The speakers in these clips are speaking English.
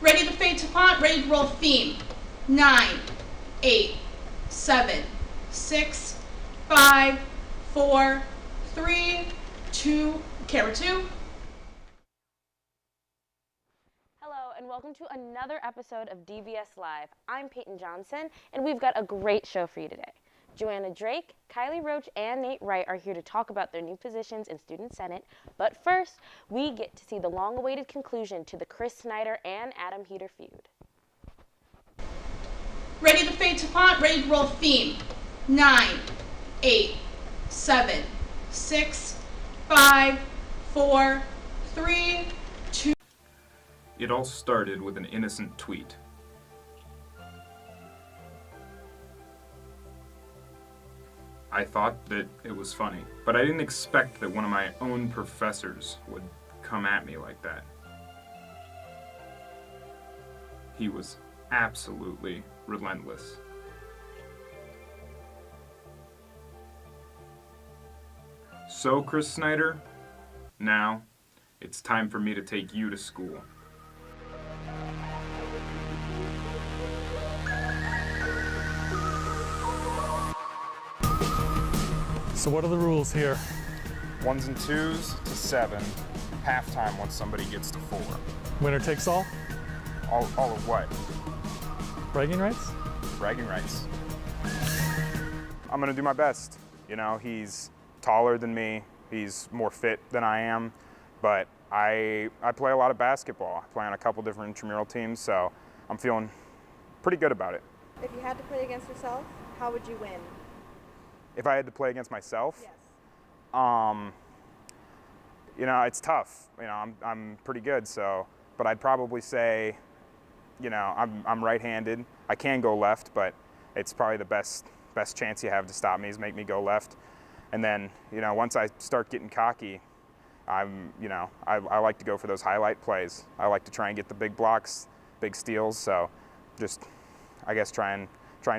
Ready to fade to font, ready to roll theme. 9, 8, 7, 6, 5, 4, 3, 2, camera 2. Hello and welcome to another episode of DBS Live. I'm Peyton Johnson and we've got a great show for you today. Joanna Drake, Kylie Roach, and Nate Wright are here to talk about their new positions in Student Senate. But first, we get to see the long-awaited conclusion to the Chris Snider and Adam Heater feud. Ready to fade to font, ready to roll theme. 9, 8, 7, 6, 5, 4, 3, 2. It all started with an innocent tweet. I thought that it was funny, but I didn't expect that one of my own professors would come at me like that. He was absolutely relentless. So, Chris Snider, now it's time for me to take you to school. So what are the rules here? 1s and 2s to 7, halftime once somebody gets to 4. Winner takes all? All of what? Bragging rights? Bragging rights. I'm gonna do my best. You know, he's taller than me, he's more fit than I am, but I play a lot of basketball. I play on a couple different intramural teams, so I'm feeling pretty good about it. If you had to play against yourself, how would you win? If I had to play against myself? Yes. You know, it's tough. You know, I'm pretty good, so, but I'd probably say, you know, I'm right-handed. I can go left, but it's probably the best chance you have to stop me is make me go left. And then, you know, once I start getting cocky, I like to go for those highlight plays. I like to try and get the big blocks, big steals, so just, I guess, try and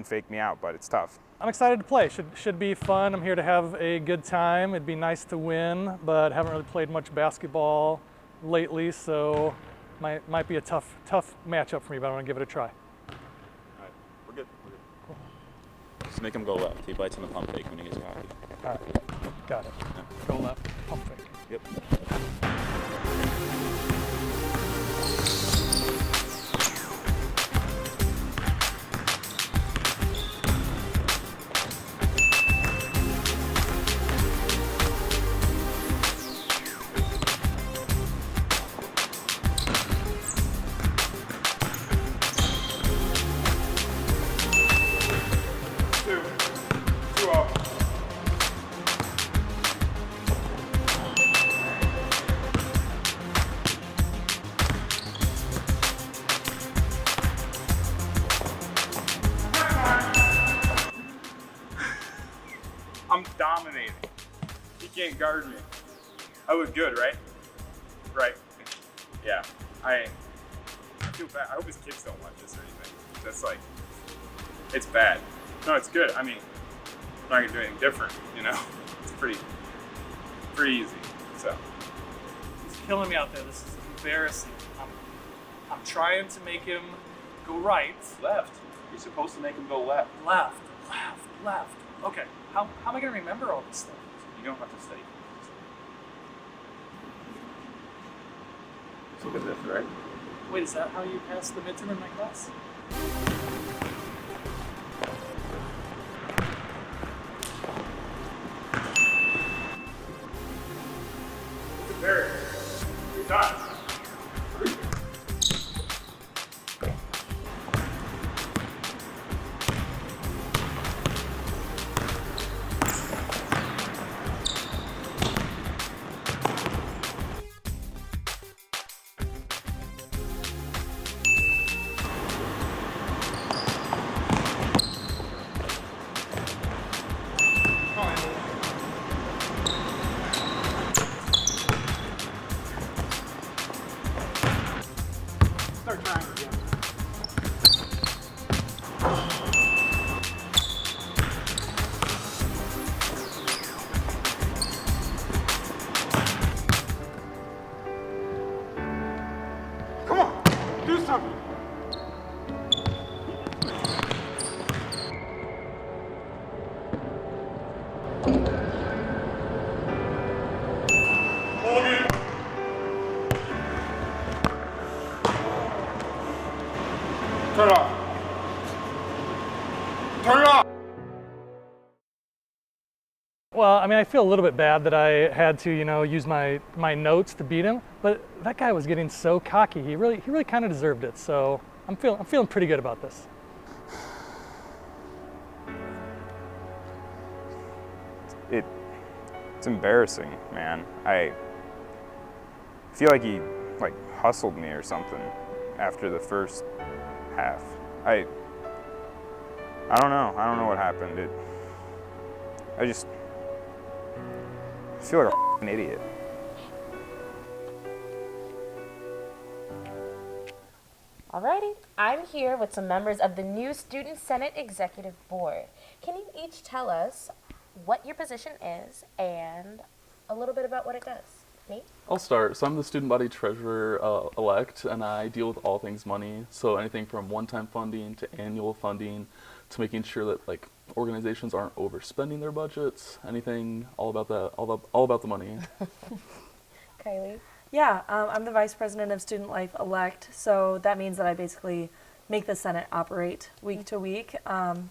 fake me out, but it's tough. I'm excited to play. Should be fun. I'm here to have a good time. It'd be nice to win, but haven't really played much basketball lately, so might be a tough matchup for me, but I want to give it a try. All right, we're good. Cool. Just make him go left. He bites on the pump fake when he gets cocky. All right, got it. Yeah. Go left, pump fake. Yep. I'm dominating. He can't guard me. I look good, right? Right. Yeah. I feel bad. I hope his kids don't watch this or anything. That's like, it's bad. No, it's good. I mean, I'm not gonna do anything different, you know? It's pretty easy, so. He's killing me out there. This is embarrassing. I'm trying to make him go right. Left. You're supposed to make him go left. Left. Okay, how am I going to remember all this stuff? You don't have to study. Let's look at this, right? Wait, is that how you pass the midterm in my class? There. You're done. Start trying again. Come on. Do something. Turn it off. Turn it off. Well, I mean, I feel a little bit bad that I had to, use my notes to beat him, but that guy was getting so cocky. He really kind of deserved it. So I'm feeling pretty good about this. It's embarrassing, man. I feel like he hustled me or something after the first half. I don't know. I don't know what happened. I feel like an idiot. Alrighty, I'm here with some members of the new Student Senate Executive Board. Can you each tell us what your position is and a little bit about what it does? Nate? I'll start. So I'm the student body treasurer elect, and I deal with all things money. So anything from one-time funding to annual funding to making sure that organizations aren't overspending their budgets. Anything, all about that, all about the money. Kylie? Yeah, I'm the Vice President of Student Life Elect, so that means that I basically make the Senate operate week to week.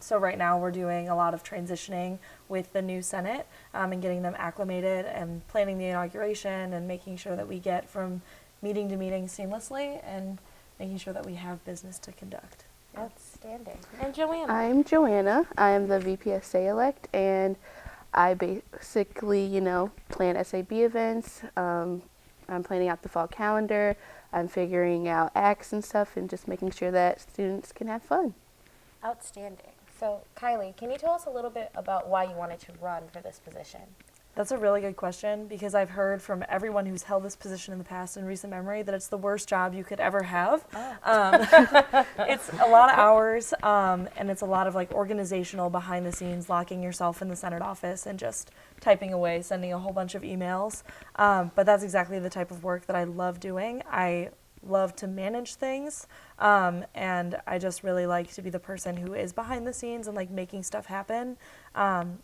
So right now we're doing a lot of transitioning with the new Senate and getting them acclimated and planning the inauguration and making sure that we get from meeting to meeting seamlessly and making sure that we have business to conduct. Outstanding. And Joanna? I'm Joanna. I am the VPSA elect, and I basically, plan SAB events. I'm planning out the fall calendar. I'm figuring out acts and stuff and just making sure that students can have fun. Outstanding. So, Kylie, can you tell us a little bit about why you wanted to run for this position? That's a really good question because I've heard from everyone who's held this position in the past in recent memory that it's the worst job you could ever have. It's a lot of hours and it's a lot of organizational behind the scenes, locking yourself in the Senate office and just typing away, sending a whole bunch of emails. But that's exactly the type of work that I love doing. I love to manage things and I just really like to be the person who is behind the scenes and making stuff happen. And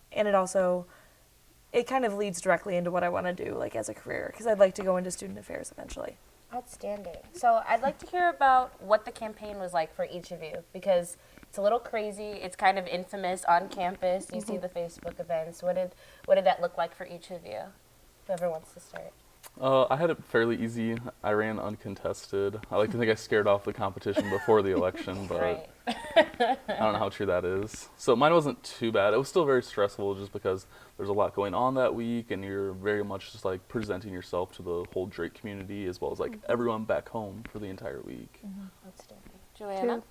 it kind of leads directly into what I want to do as a career because I'd like to go into student affairs eventually. Outstanding. So I'd like to hear about what the campaign was like for each of you because it's a little crazy. It's kind of infamous on campus. You see the Facebook events. What did that look like for each of you? Whoever wants to start. I had it fairly easy. I ran uncontested. I like to think I scared off the competition before the election, but Right. I don't know how true that is. So mine wasn't too bad. It was still very stressful just because there's a lot going on that week and you're very much just presenting yourself to the whole Drake community as well as everyone back home for the entire week. Outstanding. Joanna?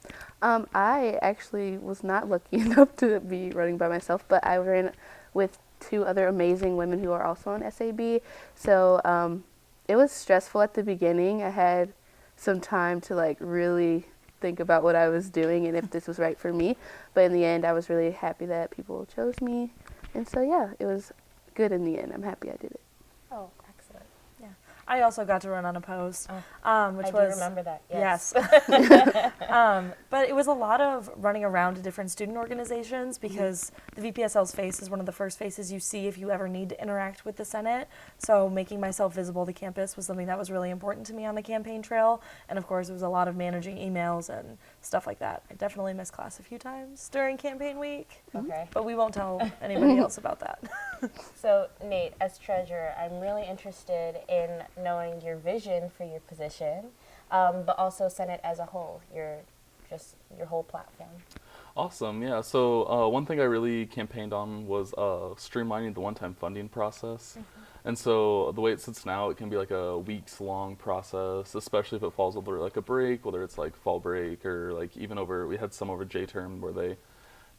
I actually was not lucky enough to be running by myself, but I ran with two other amazing women who are also on SAB. So it was stressful at the beginning. I had some time to really think about what I was doing and if this was right for me. But in the end, I was really happy that people chose me. And so, yeah, it was good in the end. I'm happy I did it. Oh, excellent. Yeah, I also got to run unopposed, which I was do remember that. Yes. But it was a lot of running around to different student organizations because the VPSL's face is one of the first faces you see if you ever need to interact with the Senate. So making myself visible to campus was something that was really important to me on the campaign trail. And of course, it was a lot of managing emails and stuff like that. I definitely missed class a few times during campaign week. Okay. But we won't tell anybody else about that. So, Nate, as treasurer, I'm really interested in knowing your vision for your position, but also Senate as a whole, your whole platform. Awesome, yeah. So one thing I really campaigned on was streamlining the one-time funding process. And so the way it sits now, it can be a weeks-long process, especially if it falls over a break, whether it's fall break or even we had some over J-term where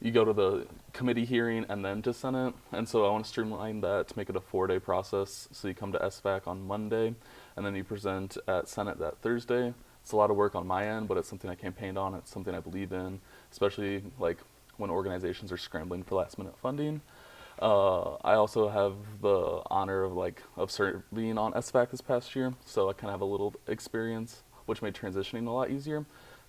you go to the committee hearing and then to Senate. And so I want to streamline that to make it a 4-day process. So you come to SVAC on Monday, and then you present at Senate that Thursday. It's a lot of work on my end, but it's something I campaigned on. It's something I believe in, especially when organizations are scrambling for last-minute funding. I also have the honor of serving on SVAC this past year, so I kind of have a little experience which made transitioning a lot easier.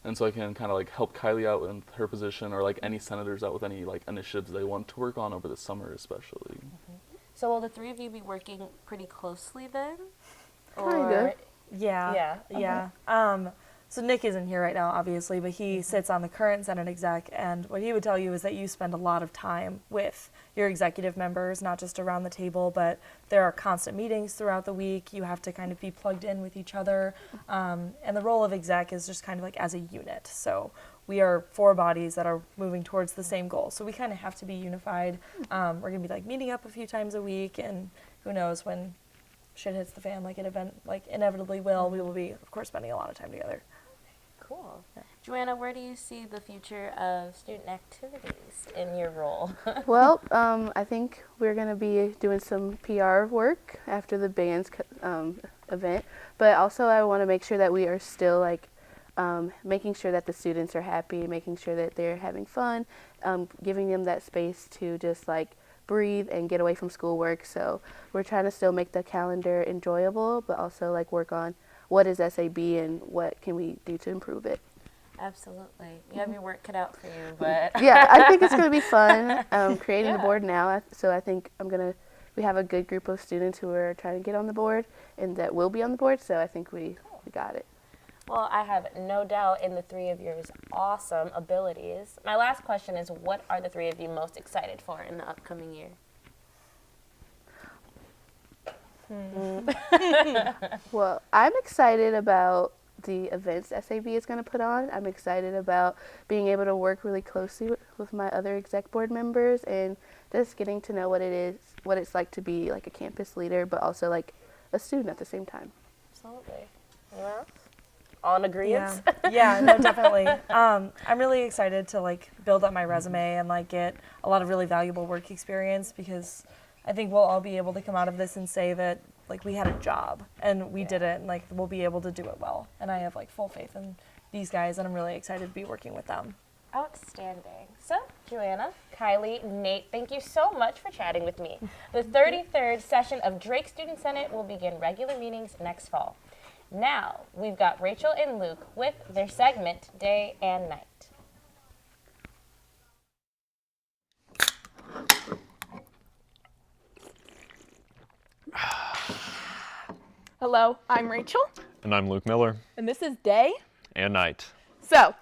And so I can kind of like help Kylie out in her position, or like any senators out with any like initiatives they want to work on over the summer especially. So will the three of you be working pretty closely then? Kinda. Yeah. Yeah. So Nick isn't here right now, obviously, but he sits on the current Senate exec, and what he would tell you is that you spend a lot of time with your executive members, not just around the table, but there are constant meetings throughout the week. You have to kind of be plugged in with each other, and the role of exec is just kind of like as a unit. So we are four bodies that are moving towards the same goal. So we kind of have to be unified. We're going to be like meeting up a few times a week, and who knows when shit hits the fan like inevitably will, we will be, of course, spending a lot of time together. Cool. Joanna, where do you see the future of student activities in your role? Well, I think we're going to be doing some PR work after the band's event, but also I want to make sure that we are still like making sure that the students are happy, making sure that they're having fun, giving them that space to just like breathe and get away from schoolwork. So we're trying to still make the calendar enjoyable, but also like work on what is SAB and what can we do to improve it. Absolutely. You have your work cut out for you, but... Yeah, I think it's going to be fun creating the board now. So I think we have a good group of students who are trying to get on the board and that will be on the board. So I think we got it. Well, I have no doubt in the three of yours awesome abilities. My last question is, what are the three of you most excited for in the upcoming year? Well, I'm excited about the events SAB is going to put on. I'm excited about being able to work really closely with my other exec board members and just getting to know what it's like to be like a campus leader, but also like a student at the same time. Absolutely. Anyone else? All in agreement? Yeah, no, definitely. I'm really excited to like build up my resume and like get a lot of really valuable work experience, because I think we'll all be able to come out of this and say that like we had a job and we did it, and like we'll be able to do it well. And I have like full faith in these guys, and I'm really excited to be working with them. Outstanding. So, Joanna, Kylie, Nate, thank you so much for chatting with me. The 33rd session of Drake Student Senate will begin regular meetings next fall. Now, we've got Rachel and Luke with their segment, Day and Night. Hello, I'm Rachel, And I'm Luke Miller. and this is Day. And Night. So,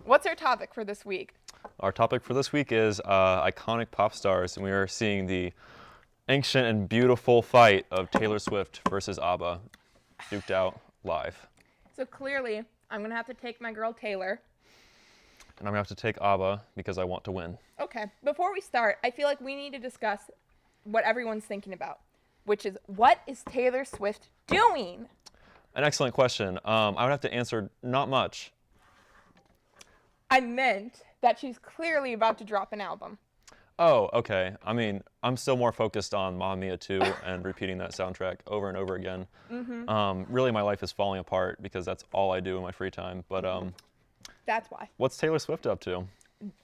what's our topic for this week? Our topic for this week is iconic pop stars, and we are seeing the ancient and beautiful fight of Taylor Swift versus ABBA, duked out live. So clearly, I'm gonna have to take my girl Taylor. And I'm gonna have to take ABBA because I want to win. Okay, before we start, I feel like we need to discuss what everyone's thinking about, which is, what is Taylor Swift doing? An excellent question. I would have to answer not much. I meant that she's clearly about to drop an album. Oh, okay. I mean, I'm still more focused on Mamma Mia 2 and repeating that soundtrack over and over again. Really, my life is falling apart because that's all I do in my free time. But That's why. what's Taylor Swift up to?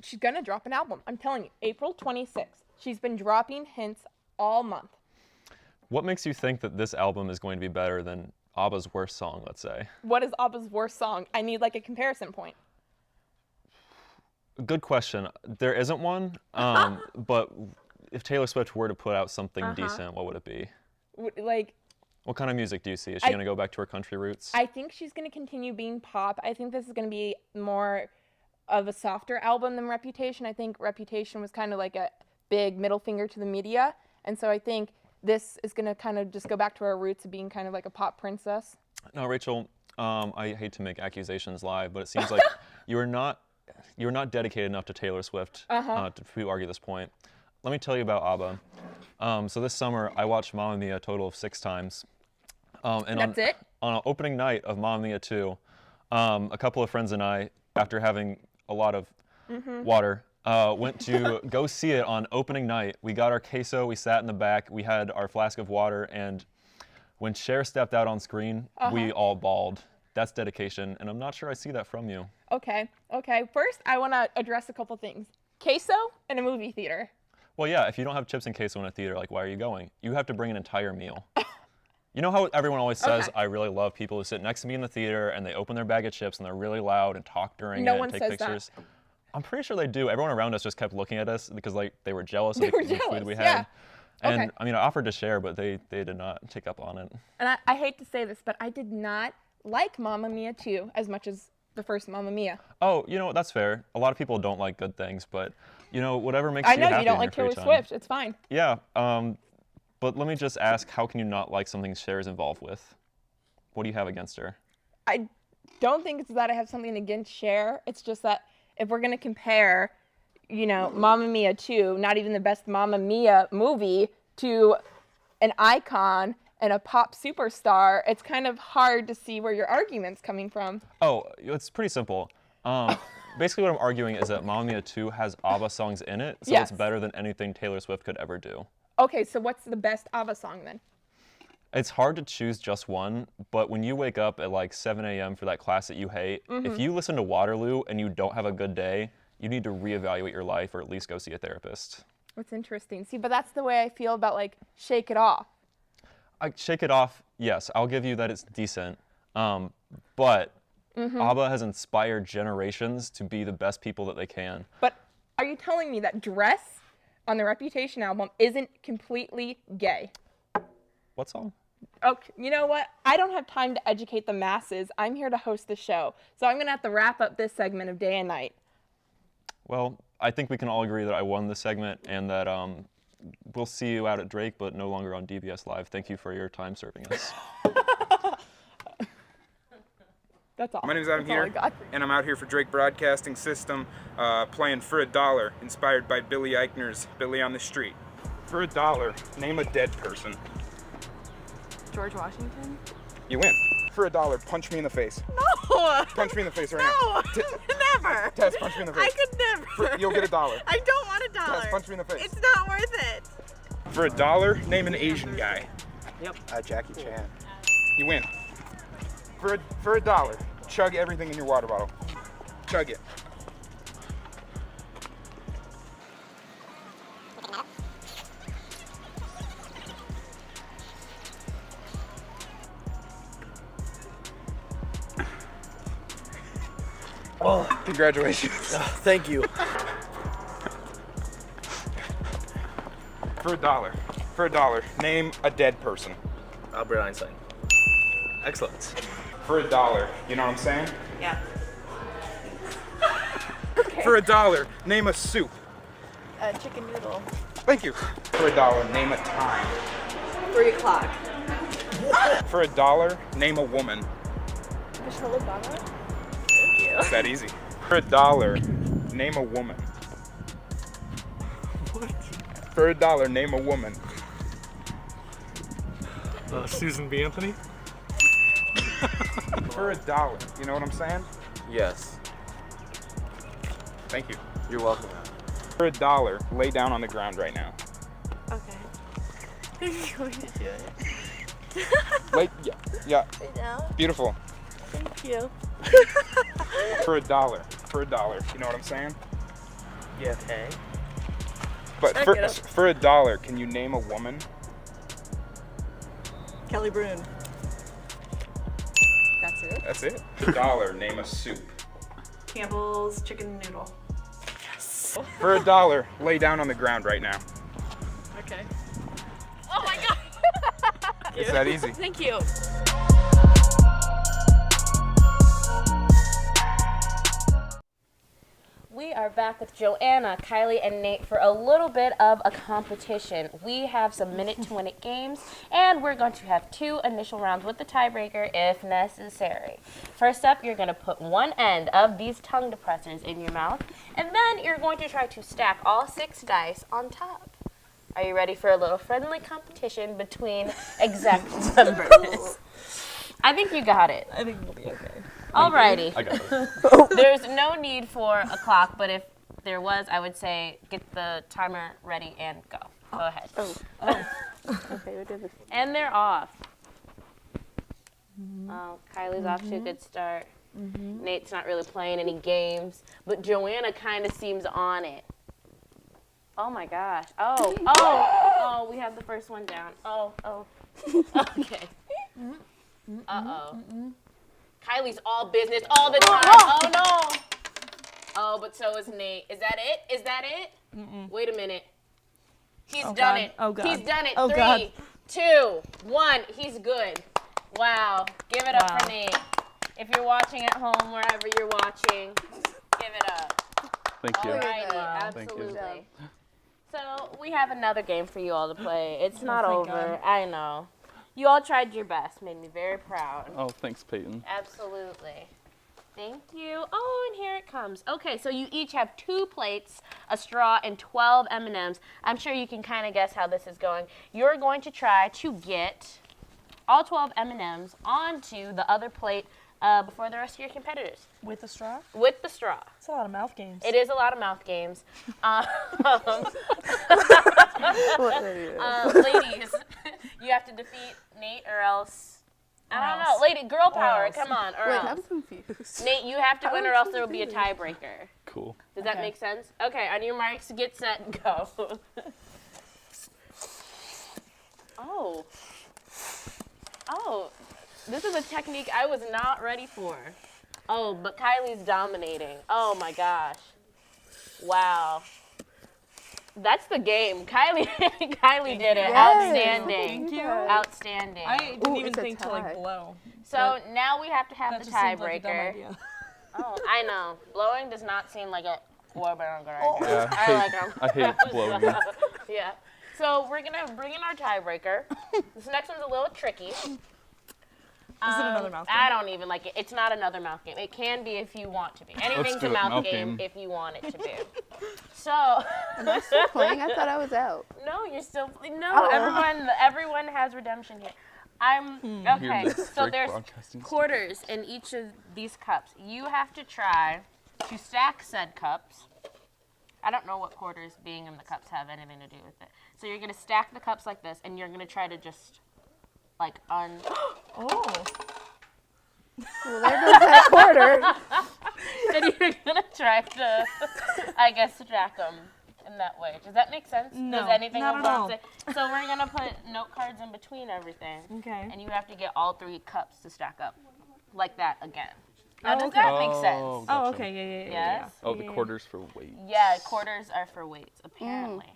She's gonna drop an album. I'm telling you, April 26th. She's been dropping hints all month. What makes you think that this album is going to be better than ABBA's worst song, let's say? What is ABBA's worst song? I need like a comparison point. Good question. There isn't one, but if Taylor Swift were to put out something decent, what would it be? Like, What kind of music do you see? Is she going to go back to her country roots? I think she's going to continue being pop. I think this is going to be more of a softer album than Reputation. I think Reputation was kind of like a big middle finger to the media. And so I think this is going to kind of just go back to our roots of being kind of like a pop princess. No, Rachel, I hate to make accusations live, but it seems like you're not dedicated enough to Taylor Swift to argue this point. Let me tell you about ABBA. So this summer, I watched Mamma Mia a total of 6 times. And That's it? On opening night of Mamma Mia 2, a couple of friends and I, after having a lot of water, went to go see it on opening night. We got our queso, we sat in the back, we had our flask of water, and when Cher stepped out on screen, we all bawled. That's dedication, and I'm not sure I see that from you. Okay. First, I want to address a couple things. Queso in a movie theater. Well, yeah, if you don't have chips and queso in a theater, like, why are you going? You have to bring an entire meal. You know how everyone always says, Okay. I really love people who sit next to me in the theater and they open their bag of chips and they're really loud and talk during No it one and take says that. pictures. I'm pretty sure they do. Everyone around us just kept looking at us because like they were jealous of They were the jealous, food we had. yeah. And Okay. I mean, I offered to share, but they did not take up on it. And I hate to say this, but I did not like Mamma Mia 2 as much as the first Mamma Mia. Oh, you know, that's fair. A lot of people don't like good things, but you know, whatever makes I you know happy you don't in like your Taylor free time. Swift. It's fine. Yeah, but let me just ask, how can you not like something Cher is involved with? What do you have against her? I don't think it's that I have something against Cher. It's just that if we're going to compare, you know, Mamma Mia 2, not even the best Mamma Mia movie, to an icon and a pop superstar, it's kind of hard to see where your argument's coming from. Oh, it's pretty simple. Basically what I'm arguing is that Mamma Mia 2 has ABBA songs in it, so Yes. it's better than anything Taylor Swift could ever do. Okay, so what's the best ABBA song then? It's hard to choose just one, but when you wake up at like 7 a.m. for that class that you hate, if you listen to Waterloo and you don't have a good day, you need to reevaluate your life or at least go see a therapist. What's interesting. See, but that's the way I feel about like Shake It Off. Shake It Off, yes, I'll give you that it's decent, but ABBA has inspired generations to be the best people that they can. But are you telling me that Dress on the Reputation album isn't completely gay? What song? Okay, you know what? I don't have time to educate the masses. I'm here to host the show. So I'm going to have to wrap up this segment of Day and Night. Well, I think we can all agree that I won this segment and that we'll see you out at Drake, but no longer on DBS Live. Thank you for your time serving us. That's all. My name's Adam That's all I here, got. and I'm out here for Drake Broadcasting System, playing For a Dollar, inspired by Billy Eichner's Billy on the Street. For a dollar, name a dead person. George Washington? You win. For a dollar, punch me in the face. No! Punch me in the face right No! now. Never! Tess, punch me in the face. I could never! You'll get a dollar. I don't want a dollar! Tess, punch me in the face. It's not worth it! For a dollar, name an Asian guy. Yep. Jackie Chan. You win. For a dollar, chug everything in your water bottle. Chug it. Oh, Congratulations. thank you. For a dollar, name a dead person. Albert Einstein. Excellent. For a dollar, you know what I'm saying? Yeah. For a dollar, name a soup. Chicken noodle. Thank you. For a dollar, name a time. 3 o'clock. For a dollar, name a woman. Michelle Obama? It's that easy. For a dollar, name a woman. What? For a dollar, name a woman. Susan B. Anthony? For a dollar, you know what I'm saying? Yes. Thank you. You're welcome. For a dollar, lay down on the ground right now. Okay. You're going to do it. Yeah. Right now? Beautiful. Thank you. For a dollar, you know what I'm saying? Yeah, okay. But Check for, it out. for a dollar, can you name a woman? Kelly Broon. That's it? That's it. For a dollar, name a soup. Campbell's chicken noodle. For a dollar, lay down on the ground right now. Okay. Oh my god! It's that easy. Thank you. We are back with Joanna, Kylie, and Nate for a little bit of a competition. We have some minute-to-win-it games, and we're going to have 2 initial rounds with the tiebreaker if necessary. First up, you're going to put one end of these tongue depressors in your mouth, and then you're going to try to stack all 6 dice on top. Are you ready for a little friendly competition between exact numbers? I think you got it. I think we'll be okay. Alrighty. I got it. There's no need for a clock, but if there was, I would say get the timer ready and go. Go ahead. Okay, we're doing this. And they're off. Oh, Kylie's off to a good start. Nate's not really playing any games, but Joanna kind of seems on it. Oh my gosh. Oh, we have the first one down. Oh. Okay. Uh-oh. Kylie's all business all the time. Oh, no. Oh, but so is Nate. Is that it? Is that it? Wait a minute. He's done it. Oh, God. He's done it. Oh, 3, God. 2, 1. He's good. Wow. Give it up for Nate. If you're watching at home, wherever you're watching, give it up. Thank you. Alrighty, Thank you. absolutely. So we have another game for you all to play. It's not thank over. God. I know. You all tried your best. Made me very proud. Oh, thanks, Peyton. Absolutely. Thank you. Oh, and here it comes. Okay, so you each have 2 plates, a straw, and 12 M&Ms. I'm sure you can kind of guess how this is going. You're going to try to get all 12 M&Ms onto the other plate before the rest of your competitors. With a straw? With the straw. It's a lot of mouth games. It is a lot of mouth games. Ladies, you have to defeat Nate or else. I don't know. Lady, girl power, come on, or Wait, else. I'm confused. Nate, you have to win or else there will be a tiebreaker. Cool. Does that make sense? Okay, on your marks, get set, go. Oh. Oh. This is a technique I was not ready for. Oh, but Kylie's dominating. Oh my gosh. Wow. That's the game. Kylie did it. Outstanding. Thank you. Outstanding. I didn't even think to like blow. So now we have to have That the just seemed like a dumb tiebreaker. idea. Oh, I know. Blowing does not seem like a good idea. Yeah, I like them. I hate blowing. Yeah. So we're gonna bring in our tiebreaker. This next one's a little tricky. Is it another mouth game? I don't even like it. It's not another mouth game. It can be if you want to be. Anything's do a it, mouth mouth game game. if you want it to be. So. Am I still playing? I thought I was out. No, you're still. No, Oh. everyone has redemption here. Okay. Here's So Drake there's broadcasting. quarters in each of these cups. You have to try to stack said cups. I don't know what quarters being in the cups have anything to do with it. So you're gonna stack the cups like this, and you're gonna try to just like Oh. Well, there goes that quarter. and you're gonna try to, I guess, stack them in that way. Does that make sense? No, Does anything not at all. So we're gonna put note cards in between everything. Okay. And you have to get all 3 cups to stack up, like that again. Now, does that make sense? Oh, Gotcha. okay, yeah. Yes? Oh, the quarters for weight. Yeah, quarters are for weights, apparently.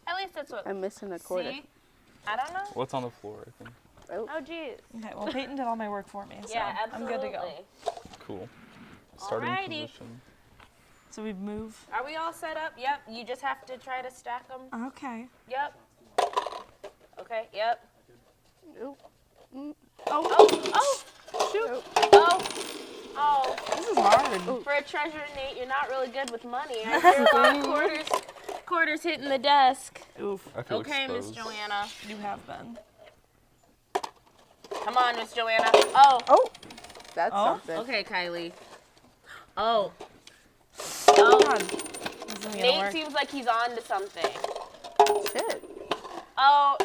At least that's what. I'm missing a quarter. See? I don't know. What's on the floor, I think. Oh, jeez. Okay, well, Peyton did all my work for me, so Yeah, I'm absolutely. good to go. Cool. Starting Alrighty. position. So we move. Are we all set up? Yep. You just have to try to stack them. Okay. Yep. Okay, yep. Oop. Oh! Shoot! Oh! Oh! This is hard. For a treasure, Nate, you're not really good with money. I hear a lot of quarters hitting the desk. Oof. I feel Okay, Miss exposed. Joanna. You have been. Come on, Miss Joanna. Oh! Oh, that's Oh. something. Okay, Kylie. Oh. Oh, God. This isn't gonna Nate work. seems like he's on to something. Shit. Oh,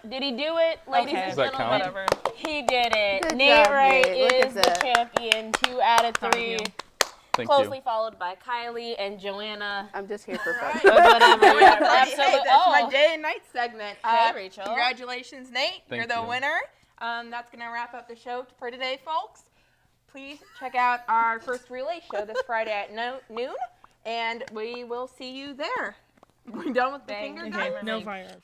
did he do it, ladies Okay. and Does that gentlemen? count? Whatever. He did it. Good Nate job, Wright Nate. Look at is the that. champion, 2 out of 3. you. Thank Closely you. followed by Kylie and Joanna. I'm just here for fun. Or whatever. Yeah, Hey, absolutely. that's my Oh. day and night segment. Hey, Rachel. Congratulations, Nate. Thank You're the you. winner. That's going to wrap up the show for today, folks. Please check out our first relay show this Friday at noon, and we will see you there. We're done with the finger Okay, guns. no firearms.